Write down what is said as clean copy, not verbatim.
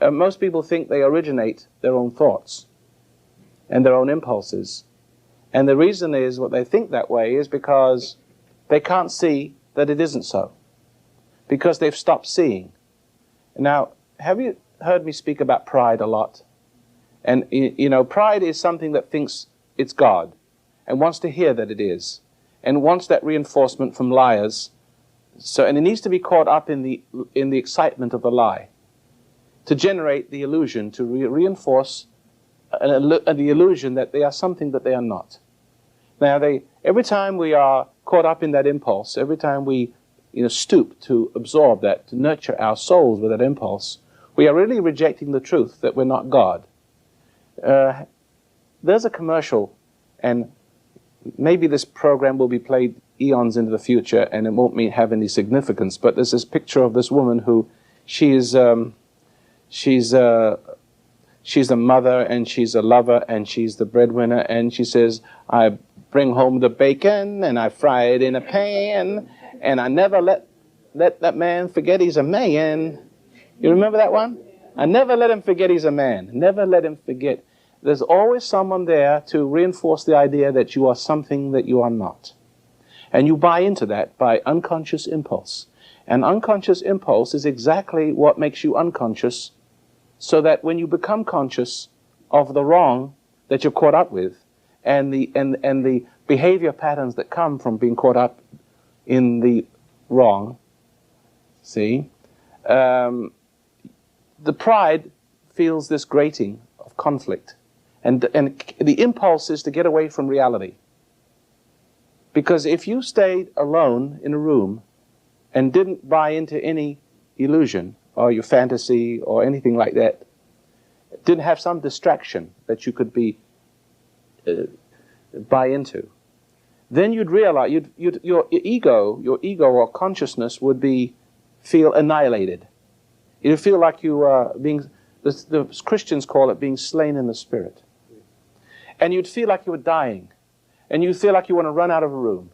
most people think they originate their own thoughts and their own impulses. And the reason is, what they think that way is because they can't see that it isn't so. Because they've stopped seeing. Now, have you heard me speak about pride a lot? And, you know, pride is something that thinks it's God and wants to hear that it is and wants that reinforcement from liars. And it needs to be caught up in the excitement of the lie to generate the illusion, to reinforce the illusion that they are something that they are not. Now, every time we are caught up in that impulse, every time we stoop to absorb that, to nurture our souls with that impulse, we are really rejecting the truth that we're not God. There's a commercial, and maybe this program will be played eons into the future and it won't have any significance, but there's this picture of this woman who she's a mother and she's a lover and she's the breadwinner, and she says, I bring home the bacon and I fry it in a pan and I never let that man forget he's a man. You remember that one? I never let him forget he's a man. Never let him forget. There's always someone there to reinforce the idea that you are something that you are not. And you buy into that by unconscious impulse. And unconscious impulse is exactly what makes you unconscious, so that when you become conscious of the wrong that you're caught up with, and the behavior patterns that come from being caught up in the wrong, see, the pride feels this grating of conflict. And the impulse is to get away from reality. Because if you stayed alone in a room and didn't buy into any illusion or your fantasy or anything like that, didn't have some distraction that you could buy into, then you'd realize your ego or consciousness would feel annihilated. You'd feel like you are being, the Christians call it being slain in the spirit. And you'd feel like you were dying. And you'd feel like you want to run out of a room.